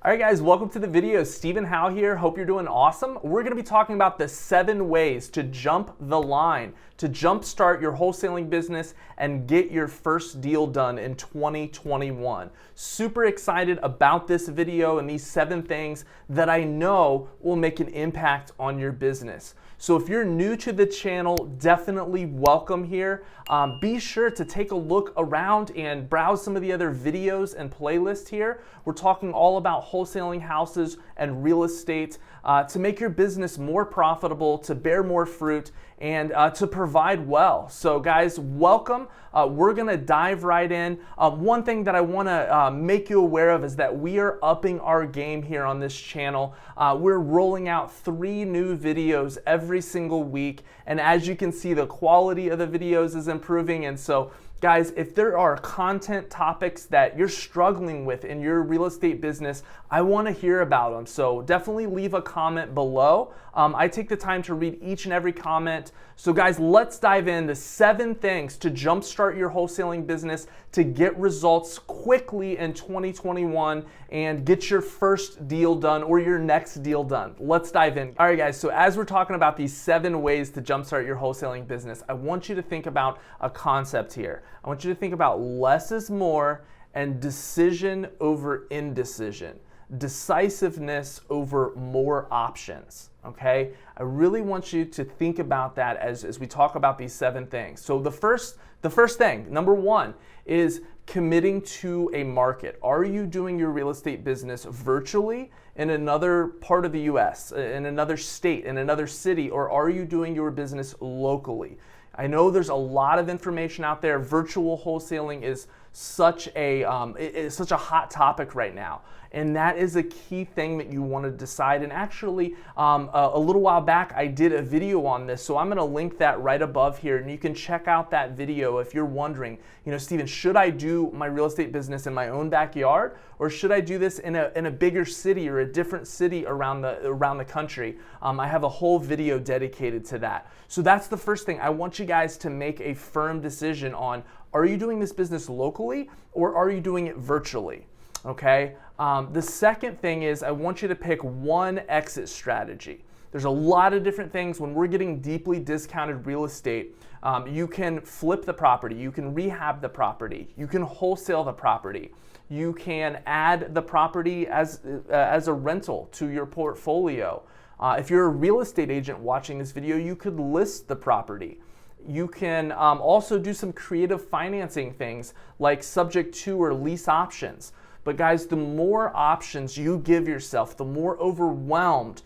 All right guys, welcome to the video. Stephen Howell here. Hope you're doing awesome. We're going to be talking about the 7 ways to jump the line, to jumpstart your wholesaling business and get your first deal done in 2021. Super excited about this video and these 7 things that I know will make an impact on your business. So if you're new to the channel, definitely welcome here. Be sure to take a look around and browse some of the other videos and playlists here. We're talking all about wholesaling houses and real estate to make your business more profitable, to bear more fruit, and to provide well. So guys, welcome. We're gonna dive right in. One thing that I wanna make you aware of is that we are upping our game here on this channel. We're rolling out 3 new videos every single week. And as you can see, the quality of the videos is improving. And so guys, if there are content topics that you're struggling with in your real estate business, I want to hear about them. So definitely leave a comment below. I take the time to read each and every comment. So guys, let's dive in the 7 things to jumpstart your wholesaling business, to get results quickly in 2021 and get your first deal done or your next deal done. Let's dive in. All right guys, so as we're talking about these 7 ways to jumpstart your wholesaling business, I want you to think about a concept here. I want you to think about less is more and decision over indecision. Decisiveness over more options, okay? I really want you to think about that as we talk about these 7 things. So the first thing, number 1, is committing to a market. Are you doing your real estate business virtually in another part of the US, in another state, in another city, or are you doing your business locally? I know there's a lot of information out there. Virtual wholesaling is such a hot topic right now. And that is a key thing that you want to decide. And actually, a little while back, I did a video on this. So I'm going to link that right above here. And you can check out that video if you're wondering, Stephen, should I do my real estate business in my own backyard? Or should I do this in a bigger city or a different city around the country? I have a whole video dedicated to that. So that's the first thing. I want you guys to make a firm decision on, are you doing this business locally or are you doing it virtually? Okay. The second thing is I want you to pick one exit strategy. There's a lot of different things. When we're getting deeply discounted real estate, you can flip the property, you can rehab the property, you can wholesale the property, you can add the property as a rental to your portfolio. If you're a real estate agent watching this video, you could list the property. You can also do some creative financing things like subject to or lease options. But guys, the more options you give yourself, the more overwhelmed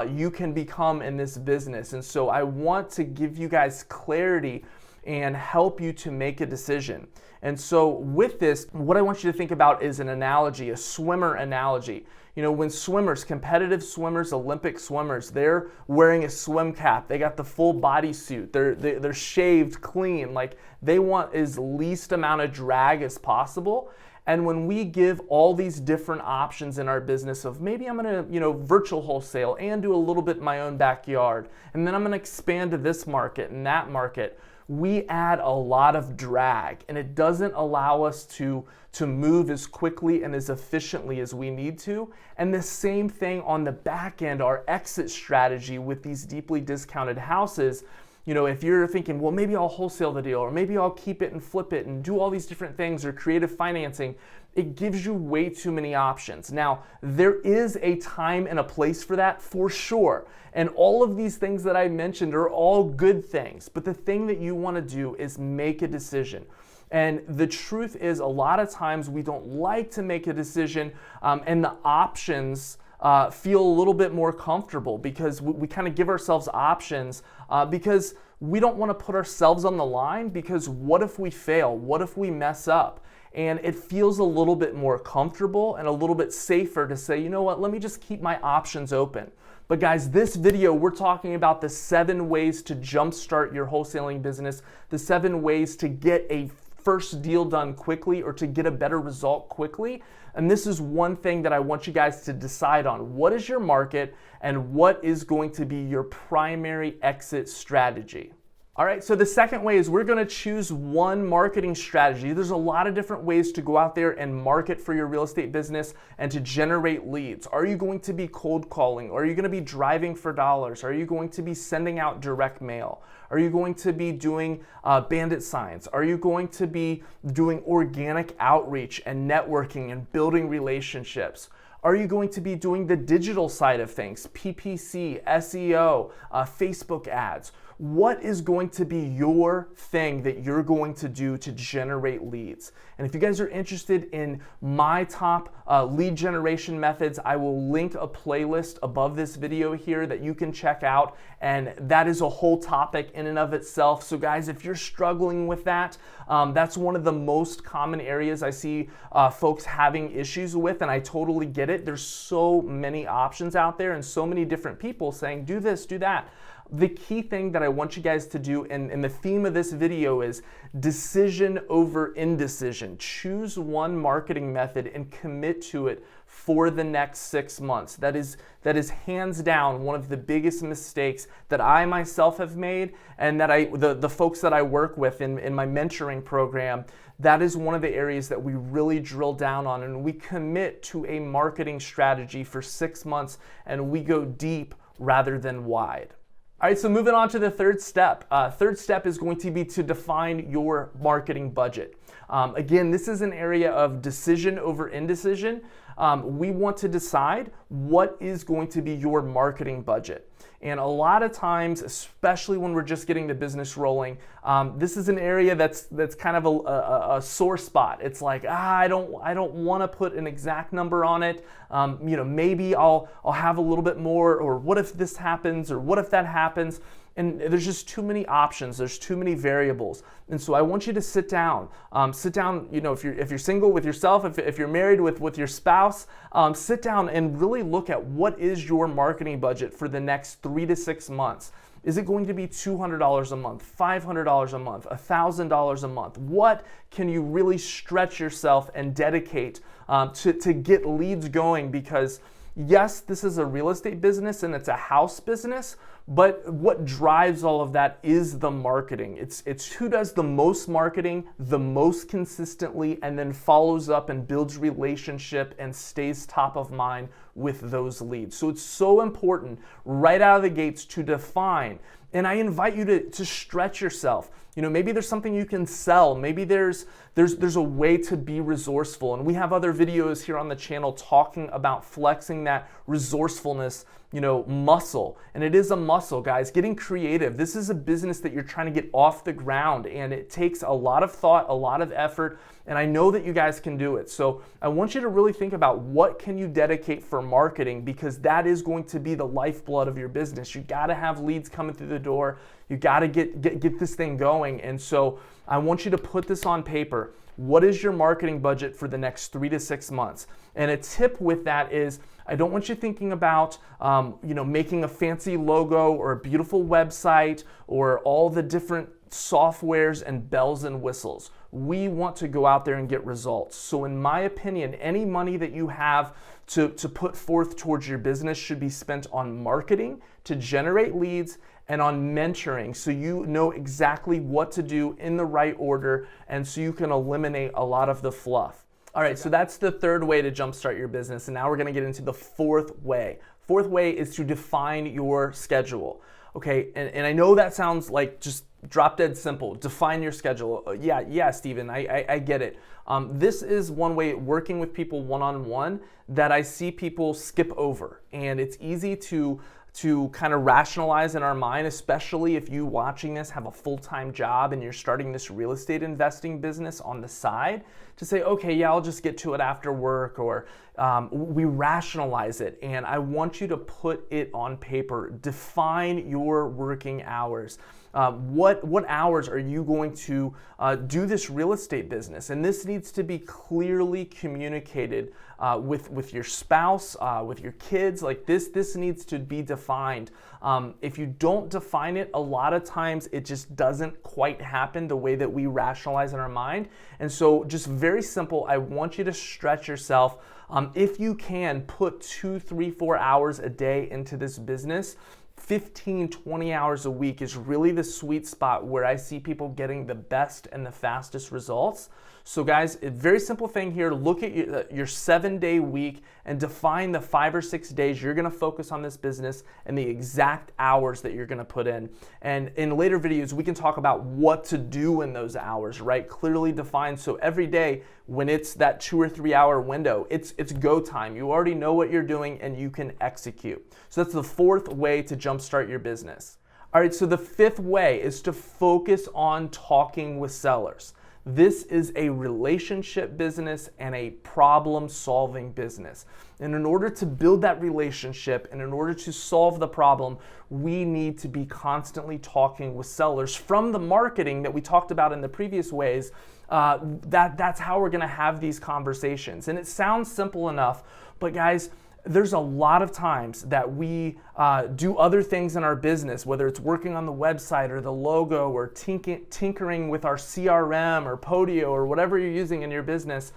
you can become in this business. And so I want to give you guys clarity and help you to make a decision. And so with this, what I want you to think about is an analogy, a swimmer analogy. When swimmers, competitive swimmers, Olympic swimmers, they're wearing a swim cap. They got the full bodysuit. They're shaved clean. Like they want as least amount of drag as possible. And when we give all these different options in our business of maybe I'm gonna, virtual wholesale and do a little bit in my own backyard, and then I'm gonna expand to this market and that market, we add a lot of drag and it doesn't allow us to move as quickly and as efficiently as we need to. And the same thing on the back end, our exit strategy with these deeply discounted houses. If you're thinking, well, maybe I'll wholesale the deal, or maybe I'll keep it and flip it and do all these different things, or creative financing, it gives you way too many options. Now, there is a time and a place for that, for sure. And all of these things that I mentioned are all good things. But the thing that you want to do is make a decision. And the truth is, a lot of times we don't like to make a decision, and the options feel a little bit more comfortable because we kind of give ourselves options because we don't want to put ourselves on the line, because what if we fail? What if we mess up? And it feels a little bit more comfortable and a little bit safer to say, you know what, let me just keep my options open. But guys, this video, we're talking about the 7 ways to jumpstart your wholesaling business, the 7 ways to get a first deal done quickly or to get a better result quickly. And this is one thing that I want you guys to decide on. What is your market and what is going to be your primary exit strategy? All right, so the second way is we're gonna choose one marketing strategy. There's a lot of different ways to go out there and market for your real estate business and to generate leads. Are you going to be cold calling? Are you gonna be driving for dollars? Are you going to be sending out direct mail? Are you going to be doing bandit signs? Are you going to be doing organic outreach and networking and building relationships? Are you going to be doing the digital side of things, PPC, SEO, Facebook ads? What is going to be your thing that you're going to do to generate leads? And if you guys are interested in my top lead generation methods, I will link a playlist above this video here that you can check out. And that is a whole topic in and of itself. So guys, if you're struggling with that, that's one of the most common areas I see folks having issues with, and I totally get it. There's so many options out there and so many different people saying, do this, do that. The key thing that I want you guys to do, and the theme of this video is decision over indecision. Choose one marketing method and commit to it for the next 6 months. That is hands down one of the biggest mistakes that I myself have made, and that the folks that I work with in my mentoring program, that is one of the areas that we really drill down on, and we commit to a marketing strategy for 6 months, and we go deep rather than wide. All right, so moving on to the third step. Third step is going to be to define your marketing budget. Again, this is an area of decision over indecision. We want to decide what is going to be your marketing budget. And a lot of times, especially when we're just getting the business rolling, this is an area that's kind of a sore spot. It's like, I don't want to put an exact number on it. Maybe I'll have a little bit more, or what if this happens, or what if that happens? And there's just too many options. There's too many variables. And so I want you to sit down. If you're single with yourself, if you're married with your spouse, sit down and really look at what is your marketing budget for the next 3 to 6 months. Is it going to be $200 a month, $500 a month, $1,000 a month? What can you really stretch yourself and dedicate to get leads going? Because yes, this is a real estate business and it's a house business, but what drives all of that is the marketing. It's who does the most marketing, the most consistently, and then follows up and builds relationship and stays top of mind with those leads. So it's so important right out of the gates to define. And I invite you to stretch yourself. Maybe there's something you can sell. Maybe there's a way to be resourceful. And we have other videos here on the channel talking about flexing that resourcefulness, muscle. And it is a muscle, guys. Getting creative. This is a business that you're trying to get off the ground, and it takes a lot of thought, a lot of effort, and I know that you guys can do it. So I want you to really think about what can you dedicate for marketing, because that is going to be the lifeblood of your business. You got to have leads coming through the door. You got to get this thing going. And so I want you to put this on paper. What is your marketing budget for the next 3 to 6 months? And a tip with that is, I don't want you thinking about making a fancy logo or a beautiful website or all the different softwares and bells and whistles. We want to go out there and get results. So in my opinion, any money that you have to put forth towards your business should be spent on marketing to generate leads and on mentoring, so you know exactly what to do in the right order, and so you can eliminate a lot of the fluff. All right, so that's the third way to jumpstart your business, and now we're gonna get into the fourth way. Fourth way is to define your schedule. Okay, and I know that sounds like just drop dead simple. Define your schedule. Yeah, Steven, I get it. This is one way, working with people one-on-one, that I see people skip over, and it's easy to kind of rationalize in our mind, especially if you watching this have a full-time job and you're starting this real estate investing business on the side, to say, okay, yeah, I'll just get to it after work, or we rationalize it. And I want you to put it on paper. Define your working hours. What hours are you going to do this real estate business? And this needs to be clearly communicated with your spouse, with your kids. Like this needs to be defined. If you don't define it, a lot of times it just doesn't quite happen the way that we rationalize in our mind. And so just very simple, I want you to stretch yourself. If you can, put 2, 3, 4 hours a day into this business 15, 20 hours a week is really the sweet spot where I see people getting the best and the fastest results. So guys, a very simple thing here, look at your 7-day week and define the 5 or 6 days you're gonna focus on this business and the exact hours that you're gonna put in. And in later videos, we can talk about what to do in those hours, right? Clearly defined, so every day when it's that 2 or 3 hour window, it's go time. You already know what you're doing and you can execute. So that's the 4th way to jumpstart your business. All right, so the 5th way is to focus on talking with sellers. This is a relationship business and a problem-solving business. And in order to build that relationship and in order to solve the problem, we need to be constantly talking with sellers from the marketing that we talked about in the previous ways. That's how we're gonna have these conversations. And it sounds simple enough, but guys, there's a lot of times that we do other things in our business, whether it's working on the website or the logo or tinkering with our CRM or Podio or whatever you're using in your business,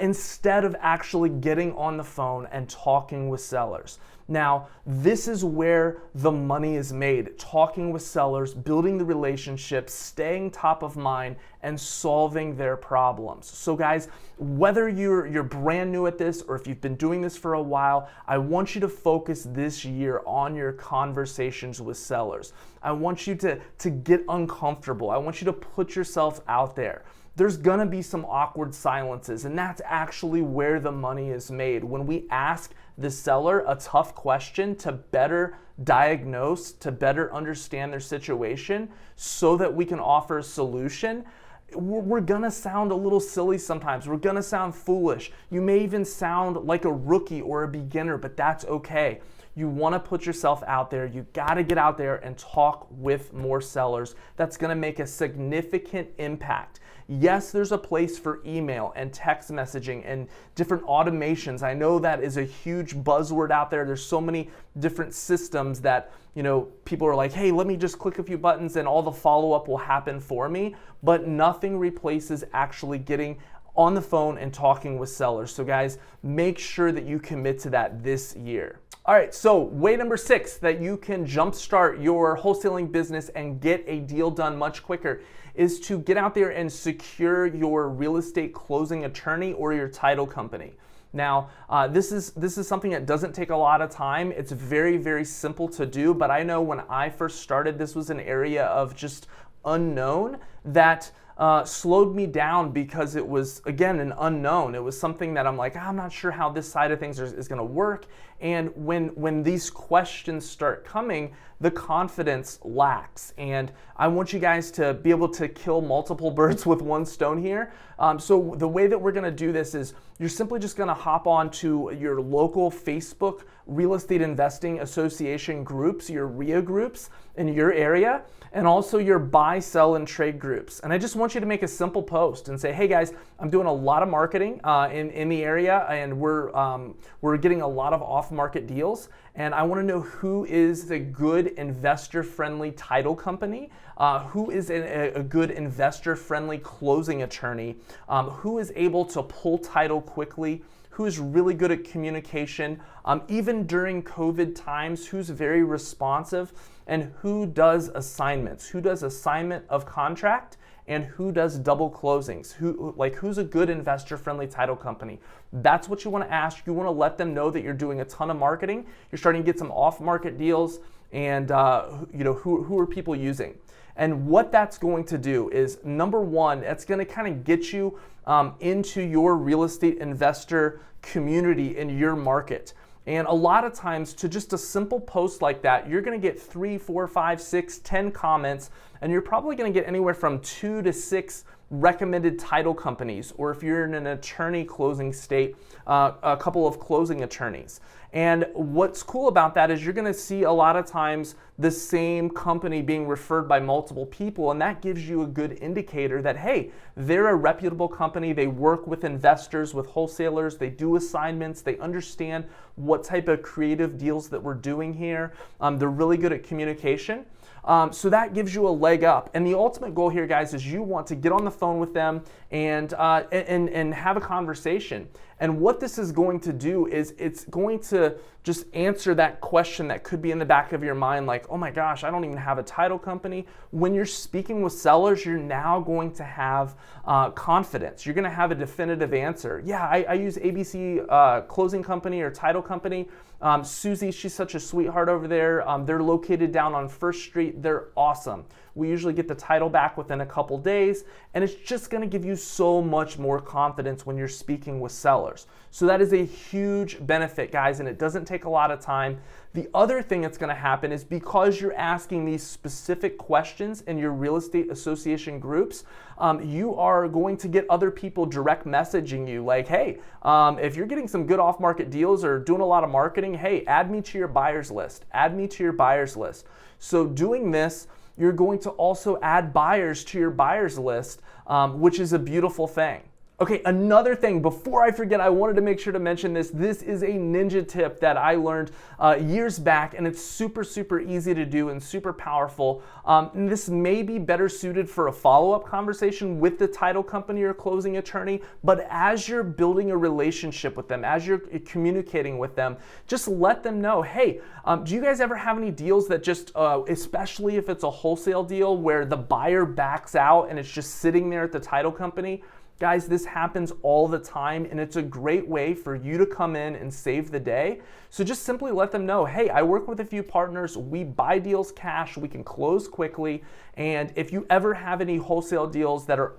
instead of actually getting on the phone and talking with sellers. Now, this is where the money is made, talking with sellers, building the relationships, staying top of mind, and solving their problems. So guys, whether you're brand new at this or if you've been doing this for a while, I want you to focus this year on your conversations with sellers. I want you to get uncomfortable. I want you to put yourself out there. There's gonna be some awkward silences, and that's actually where the money is made. When we ask the seller a tough question to better diagnose, to better understand their situation so that we can offer a solution, we're gonna sound a little silly sometimes. We're gonna sound foolish. You may even sound like a rookie or a beginner, but that's okay. You wanna put yourself out there. You gotta get out there and talk with more sellers. That's gonna make a significant impact. Yes, there's a place for email and text messaging and different automations. I know that is a huge buzzword out there. There's so many different systems that, people are like, hey, let me just click a few buttons and all the follow-up will happen for me. But nothing replaces actually getting on the phone and talking with sellers. So guys, make sure that you commit to that this year. All right, so way number 6 that you can jumpstart your wholesaling business and get a deal done much quicker is to get out there and secure your real estate closing attorney or your title company. Now, this is something that doesn't take a lot of time. It's very, very simple to do, but I know when I first started, this was an area of just unknown that slowed me down because it was, again, an unknown. It was something that I'm like, I'm not sure how this side of things is gonna work. And when these questions start coming, the confidence lacks. And I want you guys to be able to kill multiple birds with one stone here. So the way that we're gonna do this is you're simply just gonna hop on to your local Facebook Real Estate Investing Association groups, your RIA groups in your area, and also your buy, sell, and trade groups. And I just want you to make a simple post and say, hey guys, I'm doing a lot of marketing in the area, and we're getting a lot of off-market deals, and I want to know who is a good investor-friendly title company, who is a good investor-friendly closing attorney, who is able to pull title quickly, who is really good at communication, even during COVID times, who's very responsive, and who does assignments, who does assignment of contract, and who does double closings, who's a good investor-friendly title company. That's what you want to ask. You want to let them know that you're doing a ton of marketing, you're starting to get some off-market deals, and who are people using. And what that's going to do is, number one, it's going to kind of get you into your real estate investor community in your market. And a lot of times, to just a simple post like that, you're going to get 3, 4, 5, 6, 10 comments, and you're probably going to get anywhere from 2 to 6 recommended title companies, or if you're in an attorney closing state, a couple of closing attorneys. And what's cool about that is you're going to see a lot of times the same company being referred by multiple people, and that gives you a good indicator that, hey, they're a reputable company, they work with investors, with wholesalers, they do assignments, they understand what type of creative deals that we're doing here, they're really good at communication. So that gives you a leg up. And the ultimate goal here, guys, is you want to get on the phone with them and have a conversation. And what this is going to do is it's going to just answer that question that could be in the back of your mind, like, oh my gosh, I don't even have a title company. When you're speaking with sellers, you're now going to have confidence. You're going to have a definitive answer. Yeah, I use ABC closing company or title company. Susie, she's such a sweetheart over there. They're located down on First Street. They're awesome. We usually get the title back within a couple days, and it's just going to give you so much more confidence when you're speaking with sellers. So that is a huge benefit, guys, and it doesn't take a lot of time. The other thing that's going to happen is because you're asking these specific questions in your real estate association groups, you are going to get other people direct messaging you like, hey, if you're getting some good off-market deals or doing a lot of marketing, hey, add me to your buyers list. Add me to your buyers list. So doing this, you're going to also add buyers to your buyers list, which is a beautiful thing. Okay, another thing, before I forget, I wanted to make sure to mention this. This is a ninja tip that I learned years back, and it's super, super easy to do and super powerful. And this may be better suited for a follow-up conversation with the title company or closing attorney, but as you're building a relationship with them, as you're communicating with them, just let them know, hey, do you guys ever have any deals that just, especially if it's a wholesale deal where the buyer backs out and it's just sitting there at the title company? Guys, this happens all the time, and it's a great way for you to come in and save the day. So just simply let them know, hey, I work with a few partners, we buy deals cash, we can close quickly, and if you ever have any wholesale deals that are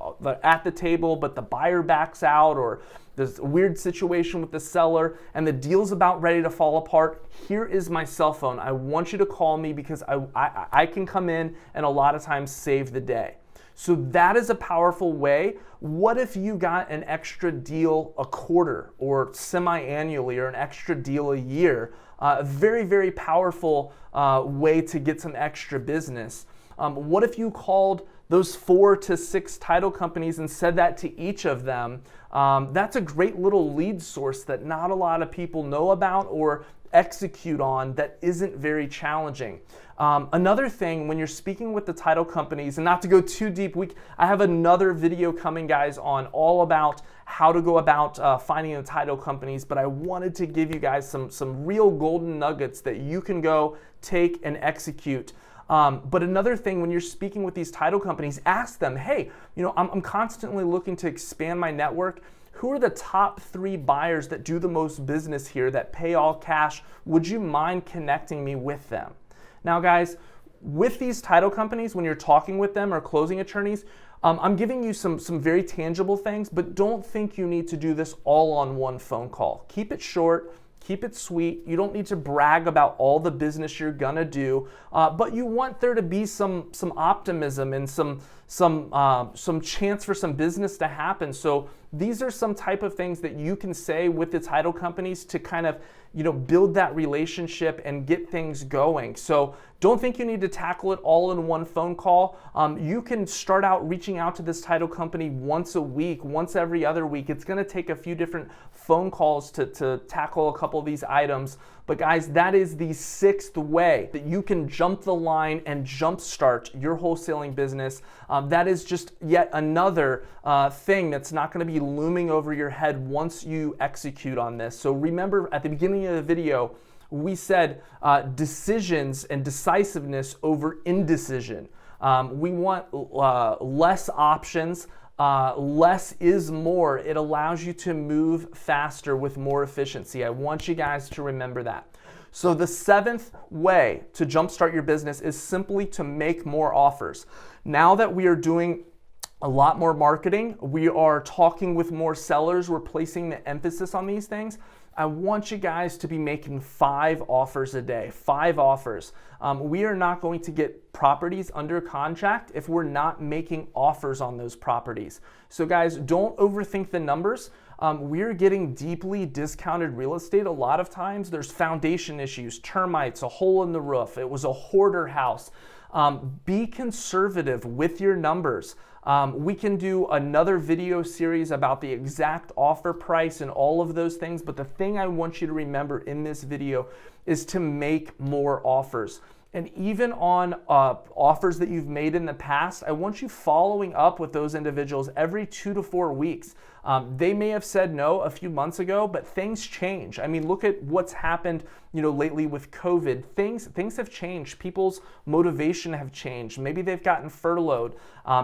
at the table but the buyer backs out, or there's a weird situation with the seller and the deal's about ready to fall apart, here is my cell phone. I want you to call me because I can come in and a lot of times save the day. So that is a powerful way. What if you got an extra deal a quarter or semi-annually, or an extra deal a year? A very, very powerful way to get some extra business. What if you called those 4 to 6 title companies and said that to each of them? That's a great little lead source that not a lot of people know about or execute on, that isn't very challenging. Another thing, when you're speaking with the title companies, and not to go too deep, I have another video coming, guys, on all about how to go about finding the title companies, but I wanted to give you guys some real golden nuggets that you can go take and execute. But another thing, when you're speaking with these title companies, ask them, hey, I'm constantly looking to expand my network. Who are the top 3 buyers that do the most business here, that pay all cash? Would you mind connecting me with them? Now, guys, with these title companies, when you're talking with them or closing attorneys, I'm giving you some very tangible things, but don't think you need to do this all on one phone call. Keep it short. Keep it sweet. You don't need to brag about all the business you're gonna do, but you want there to be some optimism and some chance for some business to happen. So these are some type of things that you can say with the title companies to kind of build that relationship and get things going. So don't think you need to tackle it all in one phone call. You can start out reaching out to this title company once a week, once every other week. It's gonna take a few different phone calls to tackle a couple of these items. But guys, that is the 6th way that you can jump the line and jumpstart your wholesaling business. That is just yet another thing that's not going to be looming over your head once you execute on this. So remember, at the beginning of the video, we said decisions and decisiveness over indecision. We want less options. Less is more. It allows you to move faster with more efficiency. I want you guys to remember that. So the 7th way to jumpstart your business is simply to make more offers. Now that we are doing a lot more marketing, we are talking with more sellers, we're placing the emphasis on these things, I want you guys to be making 5 offers a day, 5 offers. We are not going to get properties under contract if we're not making offers on those properties. So guys, don't overthink the numbers. We're getting deeply discounted real estate. A lot of times there's foundation issues, termites, a hole in the roof. It was a hoarder house. Be conservative with your numbers. We can do another video series about the exact offer price and all of those things, but the thing I want you to remember in this video is to make more offers. And even on offers that you've made in the past, I want you following up with those individuals every 2 to 4 weeks. They may have said no a few months ago, but things change. I mean, look at what's happened, lately with COVID. Things have changed. People's motivation have changed. Maybe they've gotten furloughed.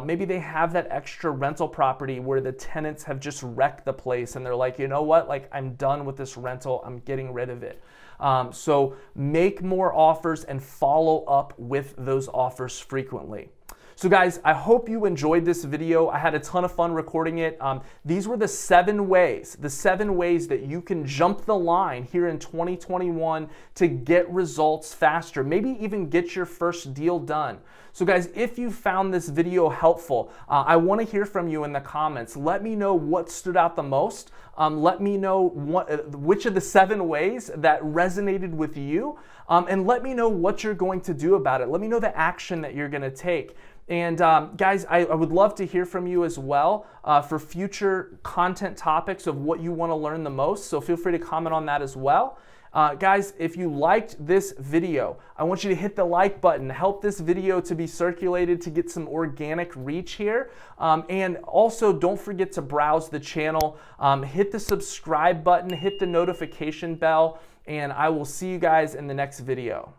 Maybe they have that extra rental property where the tenants have just wrecked the place and they're like, you know what? Like, I'm done with this rental. I'm getting rid of it. So make more offers and follow up with those offers frequently. So guys, I hope you enjoyed this video. I had a ton of fun recording it. These were the 7 ways that you can jump the line here in 2021 to get results faster, maybe even get your first deal done. So guys, if you found this video helpful, I want to hear from you in the comments. Let me know what stood out the most. Let me know which of the 7 ways that resonated with you, and let me know what you're going to do about it. Let me know the action that you're going to take. And guys, I would love to hear from you as well for future content topics of what you want to learn the most. So feel free to comment on that as well. Guys, if you liked this video, I want you to hit the like button, help this video to be circulated to get some organic reach here. And also don't forget to browse the channel, hit the subscribe button, hit the notification bell, and I will see you guys in the next video.